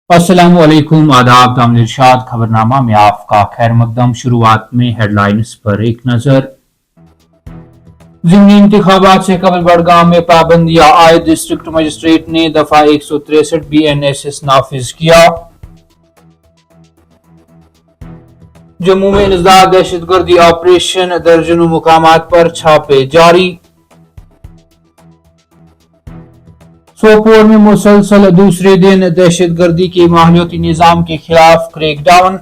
अस्सलाम वालेकुम, आदाब। तामिल इरशाद खबरनामा में आपका खैर मकदम। शुरुआत में हेडलाइंस पर एक नजर। ज़िमनी इंतखाबात से कबल बड़गाम में पाबंदियां आयद। डिस्ट्रिक्ट मजिस्ट्रेट ने दफा 163 BNSS नाफिज किया। जम्मू में इंसदाद दहशतगर्दी ऑपरेशन, दर्जनों मुकामात पर छापे जारी। सोपोर में मुसलसल दूसरे दिन दहशतगर्दी के माहौलियाती निजाम के खिलाफ क्रैकडाउन।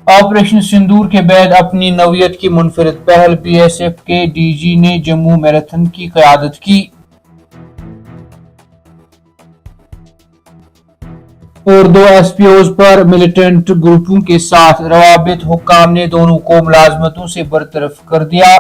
ऑपरेशन सिंदूर के बाद अपनी नौयत की मुनफरिद पहल, BSF के DG ने जम्मू मैराथन की क़यादत की। और 2 SPOs पर मिलिटेंट ग्रुपों के साथ रवाबित, हुक्काम ने दोनों को मुलाजमतों से बरतरफ कर दिया।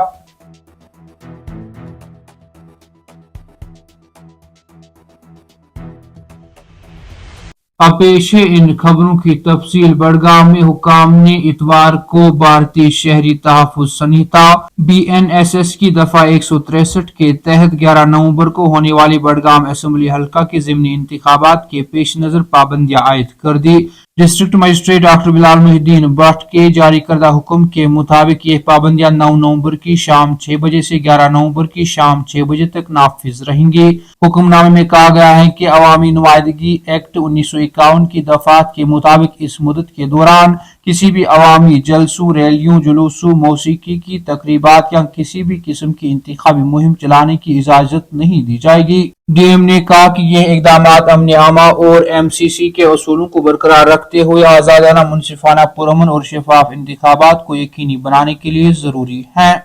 अब पेश है इन खबरों की तफसील। बड़गाम में हुक्काम ने इतवार को भारतीय शहरी तहफ़्फ़ुज़ संहिता BNSS की दफा 163 के तहत 11 नवंबर को होने वाली बड़गाम असेंबली हल्का के ज़िमनी इंतखाबात के पेश नज़र पाबंदियां आयद कर दी। District magistrate doctor Bilal Mohiuddin Bhatt के जारी करदा हुक्म के मुताबिक ये पाबंदियां 9 नवंबर की शाम 6 बजे से 11 नवंबर की शाम 6 बजे तक नाफिज रहेंगी। हुक्मनामे में कहा गया है कि अवामी नुमाइंदगी एक्ट 1951 की दफात के मुताबिक इस मुद्दत के दौरान किसी भी अवामी जलसों, रैलियों, जुलूसों, मौसीकी की तकरीबात या किसी भी किस्म की इंतखाबी मुहिम चलाने की इजाजत नहीं दी जाएगी। DM ने कहा कि यह इकदामात अमन आमा और MCC के असूलों को बरकरार रखते हुए आजादाना, मुनसिफाना, पुरअमन और शफाफ इंतखाबात को यकीनी बनाने के लिए जरूरी हैं।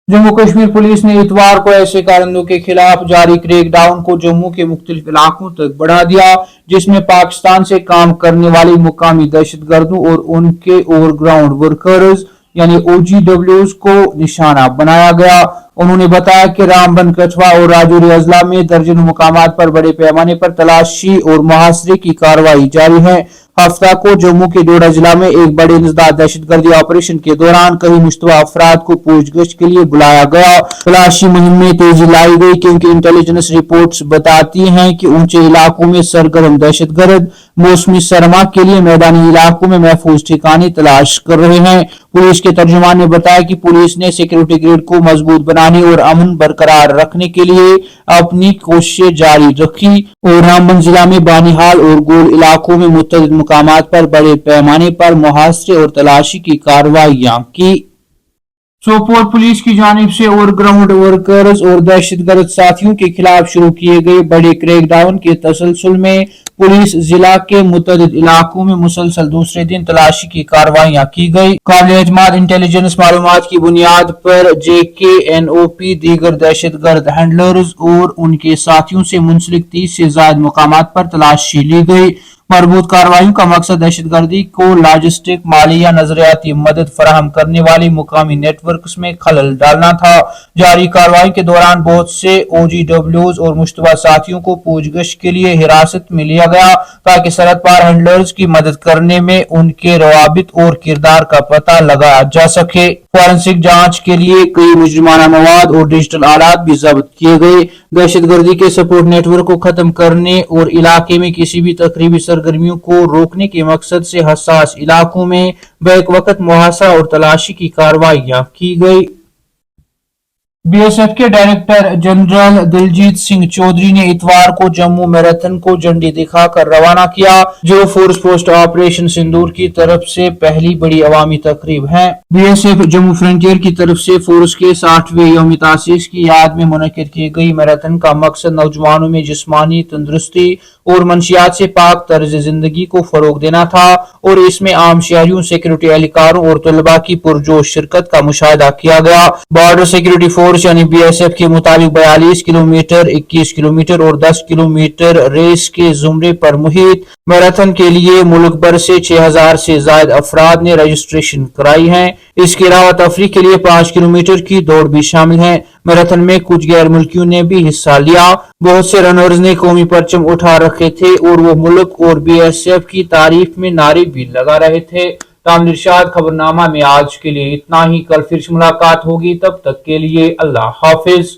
जम्मू कश्मीर पुलिस ने इतवार को ऐसे कारिंदों के खिलाफ जारी क्रैकडाउन को जम्मू के मुख्तलिफ इलाकों तक बढ़ा दिया, जिसमें पाकिस्तान से काम करने वाली मुकामी दहशतगर्दों और उनके ओवरग्राउंड वर्कर्स यानी OGWs को निशाना बनाया गया। उन्होंने बताया कि रामबन, कठवा और राजौरी अजला में दर्जनों मुकामात पर बड़े पैमाने पर तलाशी और मुहासरे की कार्रवाई जारी है। हफ्ता को जम्मू के डोडा जिला में एक बड़े इंसदाद दहशतगर्दी ऑपरेशन के दौरान कई मुश्तबा अफराद को पूछगछ के लिए बुलाया गया। तलाशी मुहिम में तेजी लाई गई क्योंकि इंटेलिजेंस रिपोर्ट्स बताती हैं कि ऊंचे इलाकों में सरगर्म दहशतगर्द मौसमी सरमा के लिए मैदानी इलाकों में महफूज ठिकाने तलाश कर रहे हैं। पुलिस के तर्जुमान ने बताया कि पुलिस ने सिक्योरिटी ग्रिड को मजबूत बनाने और अमन बरकरार रखने के लिए अपनी कोशिशें जारी रखी और रामबन जिला में बानिहाल और गोल इलाकों में मुतअद्दिद मुकामात पर बड़े पैमाने पर मुहासरे और तलाशी की कार्रवाइयां की। सोपोर पुलिस की जानिब से ओवरग्राउंड वर्कर्स और दहशतगर्द साथियों के खिलाफ शुरू किए गए बड़े क्रैकडाउन के तसलसल में पुलिस जिला के मुतअद्दिद इलाकों में मुसलसल दूसरे दिन तलाशी की कार्रवाइयां की गई। काबिल एतमाद इंटेलिजेंस मालूमात की बुनियाद पर JKNOP दीगर दहशतगर्द हैंडलर्स और उनके साथियों से मुंसलिक 30 से ज्यादा मुकामात पर तलाशी ली गई। मरबूत कार्रवाइयों का मकसद दहशतगर्दी को लॉजिस्टिक, माली या नजरियाती मदद फराहम करने वाली मुकामी नेटवर्क्स में खलल डालना था। जारी कार्रवाई के दौरान बहुत से OGWs और मुश्तबा साथियों को पूछगछ के लिए हिरासत में लिया गया ताकि सरहद पार हैंडलर्स की मदद करने में उनके रवाबित और किरदार का पता लगाया जा सके। फॉरेंसिक जांच के लिए कई मुजरिमाना मवाद और डिजिटल आलात भी जब्त किए गए। दहशतगर्दी के सपोर्ट नेटवर्क को खत्म करने और इलाके में किसी भी तकरीबी सरगर्मियों को रोकने के मकसद से हसास इलाकों में बैक वक्त मुहासरा और तलाशी की कार्रवाइयां की गई। BSF के डायरेक्टर जनरल दिलजीत सिंह चौधरी ने इतवार को जम्मू मैराथन को झंडी दिखाकर रवाना किया, जो फोर्स पोस्ट ऑपरेशन सिंदूर की तरफ से पहली बड़ी अवामी तकरीब है। BSF जम्मू फ्रंटियर की तरफ से फोर्स के 60वें यौम तासीस की याद में मुनक्किद की गई मैराथन का मकसद नौजवानों में जिस्मानी तंदुरुस्ती और मंशियात से पाक तर्ज जिंदगी को फरोग देना था और इसमें आम शहरियों, सिक्योरिटी एहलकारों और तलबा की पुरजोश शिरकत का मुशाहिदा किया गया। बॉर्डर सिक्योरिटी फोर्स यानी BSF के मुताबिक 42 किलोमीटर, 21 किलोमीटर और 10 किलोमीटर रेस के जुमरे पर मुहित मैराथन के लिए मुल्क भर से 6000 से ज्यादा अफराद ने रजिस्ट्रेशन कराई है। इसके अलावा तफरीह के लिए 5 किलोमीटर की दौड़ भी शामिल है। मैराथन में कुछ गैर मुल्कियों ने भी हिस्सा लिया। बहुत से रनर्स ने कौमी परचम उठा रखे थे और वो मुल्क और BSF की तारीफ में नारे भी लगा रहे थे। तामिल इरशाद खबरनामा में आज के लिए इतना ही। कल फिर से मुलाकात होगी, तब तक के लिए अल्लाह हाफिज।